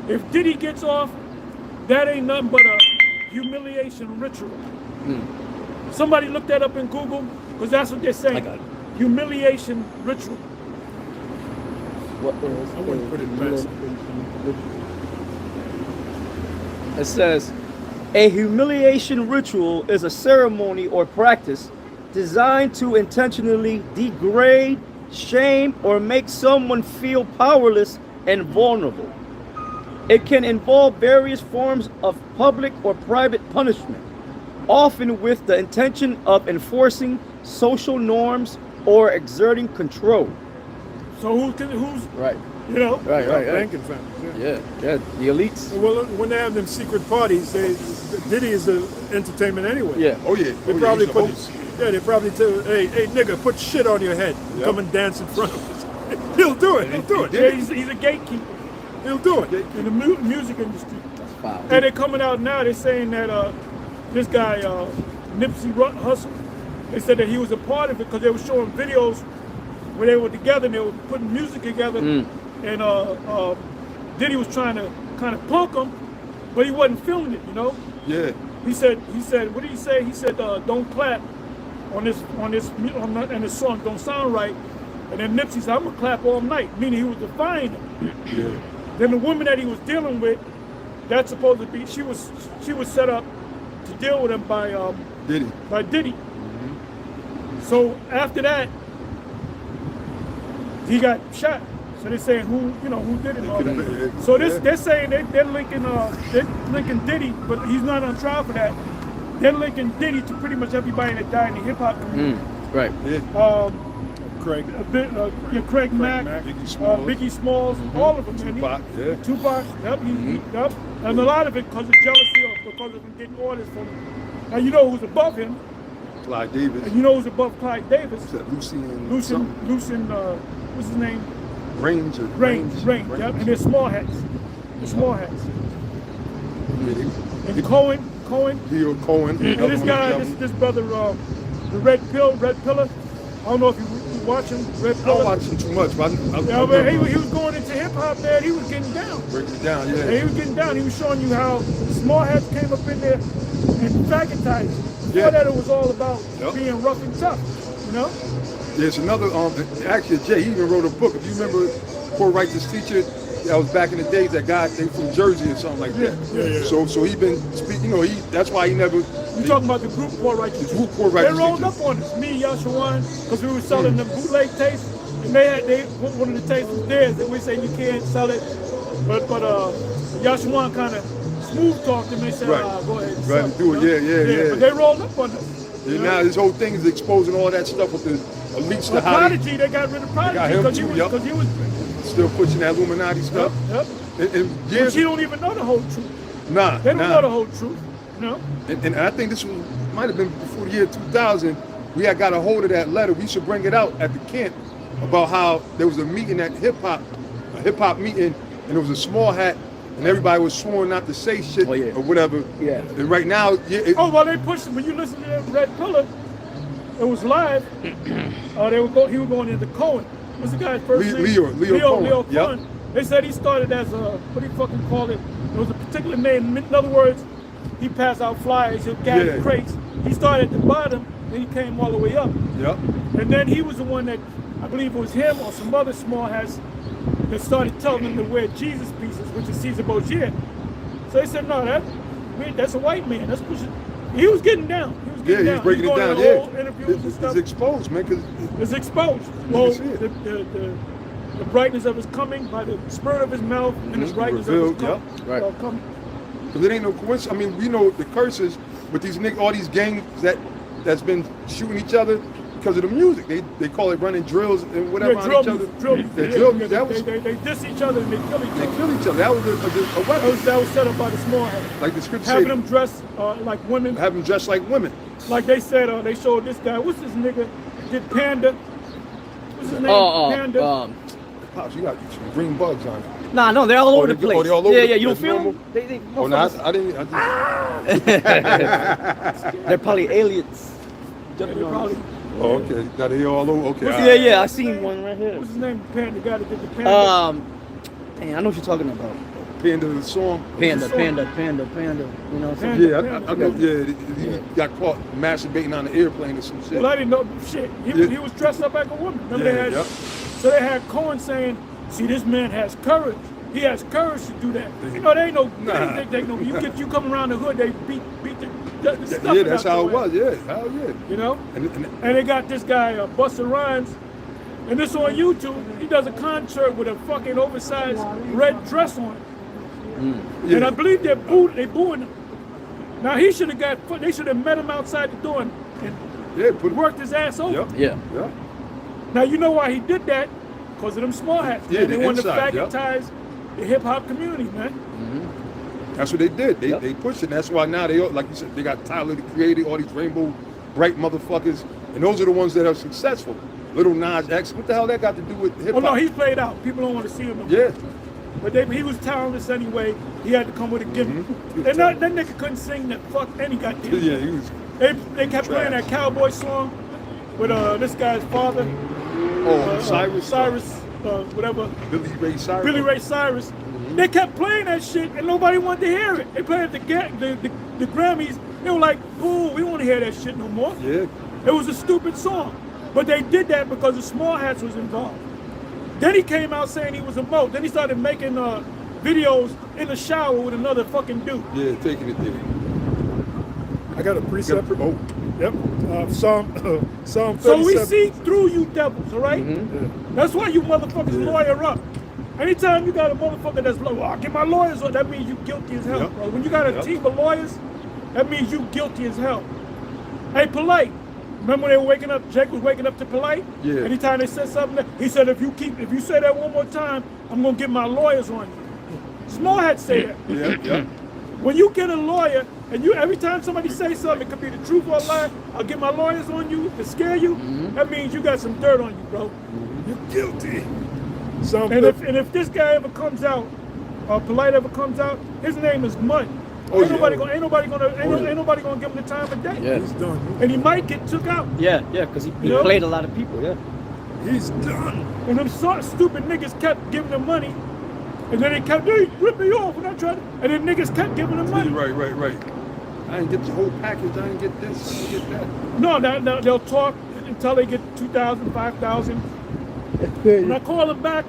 If Diddy gets off, that ain't nothing but a humiliation ritual. Somebody look that up in Google, because that's what they're saying. I got it. Humiliation ritual. What is I wouldn't put it past. It says, a humiliation ritual is a ceremony or practice designed to intentionally degrade, shame, or make someone feel powerless and vulnerable. It can involve various forms of public or private punishment, often with the intention of enforcing social norms or exerting control. So who's Right. you know? Right. Banking families. Yeah, the elites. Well, when they have them secret parties, Diddy is the entertainment anyway. Yeah. Oh yeah. They probably put. Yeah, they probably tell, hey nigga, put shit on your head. Yep. Come and dance in front of us. He'll do it. He'll do it. Yeah, he's a gatekeeper He'll do it. in the music industry. Wow. And they're coming out now. They're saying that this guy Nipsey Hussle. They said that he was a part of it because they were showing videos where they were together and they were putting music together. And Diddy was trying to kind of punk him, but he wasn't feeling it. You know. Yeah. He said, what did he say? He said, don't clap on this song don't sound right. And then Nipsey said, I'm gonna clap all night, meaning he was defying him. Yeah. Then the woman that he was dealing with, that's supposed to be, she was set up to deal with him by Diddy. So after that, he got shot. So they're saying who did it and all that. So they're saying they're linking Diddy, but he's not on trial for that. They're linking Diddy to pretty much everybody that died in the hip hop community. Right. Craig Mack, Biggie Smalls, all of them. Tupac, yeah. Tupac, yep, yep. And a lot of it because of jealousy or because of him getting orders from him. Now you know who's above him, Clyde Davis. and you know who's above Clyde Davis. Lucien. Lucien, what's his name? Range. Yep, and they're small hats. The small hats. Yeah, And Cohen. Leo Cohen. And this guy, this brother, the Red Pillar. I don't know if you watch him, Red I Pillar. don't watch him too much, but but he was going into hip hop, man. He was getting down. breaking it down, And he yeah. was getting down. He was showing you how small hats came up in there and faggotized. Before Yeah. that, it was all about Yep. being rough and tough. You know? There's another, actually Jay, he even wrote a book. If you remember Poor Righteous Teacher, that was back in the days, that guy, they from Jersey or something like that. Yeah. So he been speaking, that's why he never. You talking about the group Poor Righteous? The group Poor They Righteous rolled Teachers. up on us, me, Yashawan, because we were selling the bootleg tapes, and one of the tapes was theirs, and we said you can't sell it, but Yashawan kind of smooth talked them. They said, Right. Go ahead, and Right, sell it, do it, you know? yeah. But they rolled up on us. And now this whole thing is exposing all that stuff with the elites, Well, the how they Prodigy, they got rid of Prodigy got him because too, he was still pushing that Illuminati stuff. Yep. And But years, you don't even know the whole truth. nah, They don't know the whole truth. You know? And I think this might have been before the year 2000. We had got a hold of that letter. We should bring it out at the camp about how there was a meeting at a hip hop meeting, and it was a small hat, and everybody was sworn not to say shit or whatever. Yeah. And right now, They pushed him. When you listen to that Red Pillar, it was live. He was going into Cohen. What's the guy's first name? Leo Cohen. Yep. Cohen. They said he started as what do you fucking call it? It was a particular name. In other words, he passed out flyers, he'll gather crates. He started at the bottom, then he came all the way up. Yep. And then he was the one that, I believe it was him or some other small hats that started telling them to wear Jesus pieces, which is Caesar Borgia. So they said, no, that's a white man. That's pushing. He was getting down. He was breaking it down. Interviews and stuff. It's exposed, man. It's exposed. Well, the brightness of his coming by the spirit of his mouth and the brightness of his coming. Because it ain't no coincidence. I mean, we know the curses with these niggas, all these gangs that's been shooting each other because of the music. They call it running drills and whatever on each other. They diss each other and they kill each other. They kill each other. That was a weapon. That was set up by the small hats. Like the scripture Having said. them dressed like women. Having them dressed like women. Like they said, they showed this guy. What's this nigga? Did Panda? What's his name? Panda. Pops, you got some green bugs on you. Nah, no, they're all over the place. They're all over yeah, you don't that's feel normal? them? Oh, no, I didn't. They're probably aliens. They're probably. Oh, okay. Now they all over. Okay. Yeah, I seen one right here. What's his name? The guy that did the Panda. Dang, I know what you're talking about. Panda the song. Panda. You know what I'm saying? Yeah, I know. Yeah, he got caught masturbating on the airplane or some shit. Well, I didn't know shit. He was dressed up like a woman. Remember they had, so they had Cohen saying, "See, this man has courage. He has courage to do that." You know, they ain't no. They no. You come around the hood, they beat the stuff. Yeah, that's how it was. Yeah, hell yeah. You know, and they got this guy Busta Rhymes, and this on YouTube. He does a concert with a fucking oversized red dress on. Yeah. And I believe they booing him. Now he should have they should have met him outside the door and worked his ass over. Yeah. Now you know why he did that? Because of them small hats. Yeah, they wanted to faggotize the hip hop community, man. That's what they did. They pushed it. That's why now they, like you said, they got Tyler the Creator, all these rainbow bright motherfuckers, and those are the ones that are successful. Little Nas X, what the hell that got to do with hip hop? Oh no, he's played out. People don't want to see him no more. Yeah. But he was talentless anyway. He had to come with a gimmick. That nigga couldn't sing that fuck any goddamn. Yeah, he was. They kept playing that cowboy song with this guy's father. Cyrus, whatever. Billy Ray Cyrus. They kept playing that shit and nobody wanted to hear it. They played at the Grammys. They were like, "Ooh, we don't want to hear that shit no more." Yeah. It was a stupid song, but they did that because the Small Hats was involved. Then he came out saying he was a mo. Then he started making videos in the shower with another fucking dude. Yeah, taking it there. I got a precept. Oh. Yep. Psalm 37. So we see through you devils, all right? Yeah. That's why you motherfuckers lawyer up. Anytime you got a motherfucker that's like, well, I'll get my lawyers on, that means you guilty as hell, bro. When you got a team of lawyers, that means you guilty as hell. Hey, Polite. Remember when they were waking up, Jake was waking up to Polite? Yeah. Anytime they said something, he said, if you say that one more time, I'm gonna get my lawyers on you. Small Hat say that. Yeah. When you get a lawyer, and every time somebody says something, it could be the truth or a lie, I'll get my lawyers on you to scare you, that means you got some dirt on you, bro. You're guilty. And if this guy ever comes out, or Polite ever comes out, his name is Mud. Ain't nobody gonna give him the time of day. Yeah. He's done. And he might get took out. Yeah, because he played a lot of people, He's done. And them stupid niggas kept giving him money. And then they ripped me off when I tried to, and then niggas kept giving him money. Right. I didn't get the whole package. I didn't get this. I didn't get that. No, now they'll talk until they get 2,000, 5,000. When I call them back,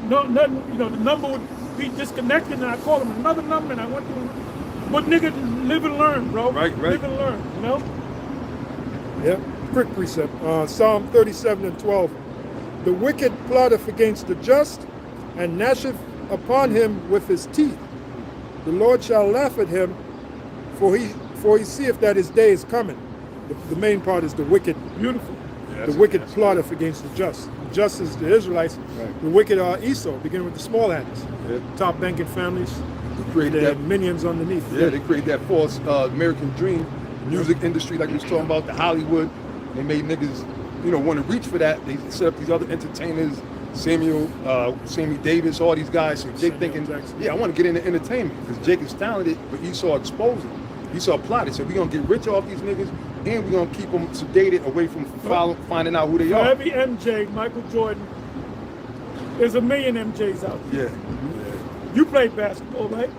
nothing, the number would be disconnected, and I call them another number, and I went to them. But nigga, live and learn, bro. Right. Live and learn, you know? Yep. Quick precept. Psalm 37 and 12. The wicked plotteth against the just, and gnasheth upon him with his teeth. The Lord shall laugh at him, for he seeth that his day is coming. The main part is the wicked. Beautiful. The wicked plotteth against the just. The just is the Israelites. Right. The wicked are Esau, beginning with the small hats. Yeah. Top banking families. They created Their that. minions underneath. Yeah, they created that false American dream. Music industry, like we was talking about, the Hollywood. They made niggas, want to reach for that. They set up these other entertainers, Sammy Davis, all these guys. So Jake thinking, Jackson. I want to get into entertainment because Jake is talented, but Esau exposed him. Esau plotted. So we're going to get rich off these niggas, and we're going to keep them sedated away from finding out who they For are. every MJ, Michael Jordan, there's a million MJs out there. Yeah. You played basketball, right?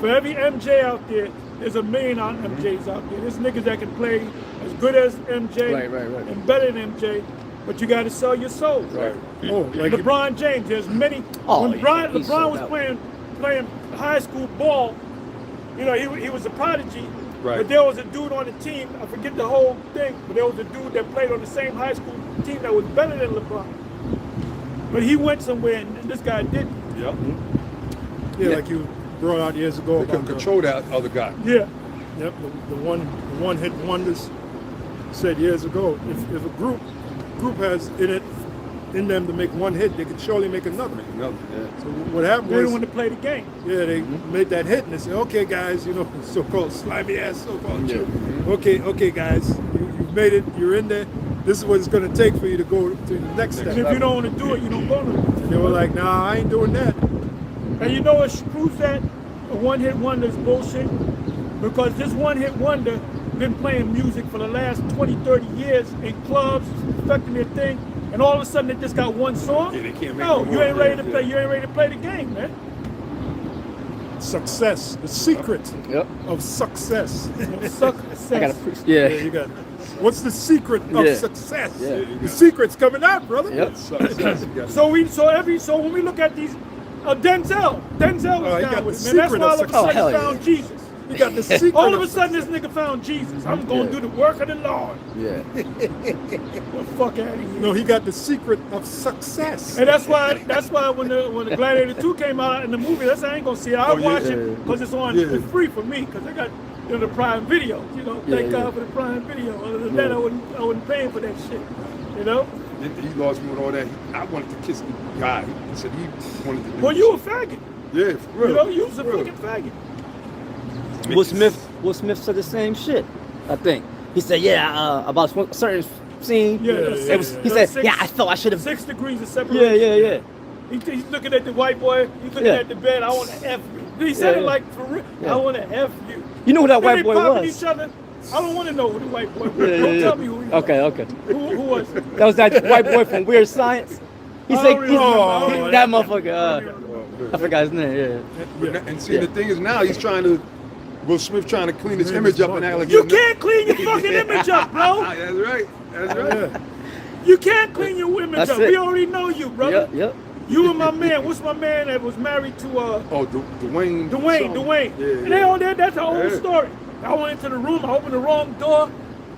For every MJ out there, there's a million MJs out there. There's niggas that can play as good as MJ Right. and better than MJ, but you got to sell your soul. Right. Oh, like LeBron James, there's many. Oh, when yeah, he's LeBron sold was out. playing high school ball, he was a prodigy. Right. But there was a dude on the team, I forget the whole thing, but there was a dude that played on the same high school team that was better than LeBron. But he went somewhere and this guy didn't. Yep. Yeah, like you brought out years ago. They about couldn't control that other guy. Yeah. Yep, the one hit wonders said years ago, if a group has in them to make one hit, they could surely make another. Yeah. So what happened They didn't was, want to play the game. yeah, they made that hit and they said, okay guys, so-called slimy ass so-called Yeah. shit. Okay guys, you've made it, you're in there. This is what it's gonna take for you to go to the next step. And if you don't want to do it, you don't go to it. And they were like, nah, I ain't doing that. And you know what proves that a one-hit wonder is bullshit? Because this one-hit wonder been playing music for the last 20, 30 years in clubs, perfecting their thing, and all of a sudden they just got one song? Yeah, they can't make no, no you more. ain't ready to Yeah. play. You ain't ready to play the game, man. Success. The secret Yep. of success. Success. I gotta Yeah, yeah. you got it. What's the secret of Yeah. success? Yeah. The secret's coming out, brother. Yep. Success, you got it. So when we look at these, Denzel Oh, was he got down the with it, man. That's secret why of all of a success. sudden Oh, he hell found Jesus. You got the secret. All of a sudden this nigga found Jesus. I'm gonna Yeah. do the work of the Lord. Yeah. Well, fuck out of here. No, he got the secret of success. And that's why when the Gladiator 2 came out in the movie, that's I ain't gonna see it. I'll Oh, yeah. watch it because it's on. Yeah. It's free for me because I got the Prime Video. You know, Yeah, thank yeah. God for the Prime Video. Other than that, I wouldn't pay for that shit. You know. Then he lost me with all that. I wanted to kiss the guy. He said he wanted to do Well, you a faggot. Yeah, for real. You know, you was a For real. fucking faggot. Will Smith said the same shit, I think. He said, yeah, about a certain scene. Yeah, It was, he said, yeah, I felt I should have. 6 degrees of separation. Yeah. He's looking at the white boy. He's looking Yeah. at the bed. I want to F you. He said Yeah, it yeah. like for real. Yeah. I want to F you. You know who that Then white they boy popping was? each other. I don't want to know who the white boy was. Yeah, Don't yeah, tell me who he was. Okay. Who was it? That was that white boy from Weird Science. He I said, don't remember. I don't remember. that motherfucker. I don't remember. Oh, I forgot his name. Yeah. And see, the thing is now he's trying to, Will Smith trying to clean his Man, image he's up and act like You he's not- can't clean your fucking image up, bro. That's right. That's right. Yeah. You can't clean your image That's up. it. We already know you, brother. Yep. You and my man. What's my man that was married to Oh, Dwayne. Dwayne. Yeah, And they all there. That's a whole Yeah. story. I went into the room. I opened the wrong door.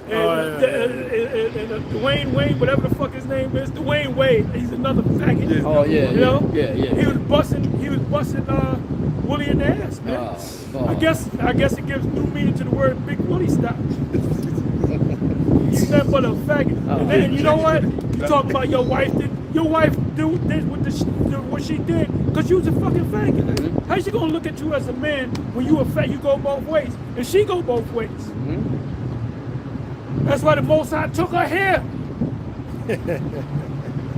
And, and Dwayne Wayne, whatever the fuck his name is, Dwayne Wade. He's another faggot. Yeah. Oh yeah. You know? Yeah. He was busting Willie in the ass, man. Oh. I guess it gives new meaning to the word Big Willie style. He's nothing but a faggot. Oh. And then you know what? You talking about your wife did this with what she did because you was a fucking faggot. Mm-hmm. How she gonna look at you as a man when you a faggot? You go both ways, and she go both ways. Mm-hmm. That's why the Most High took her hair.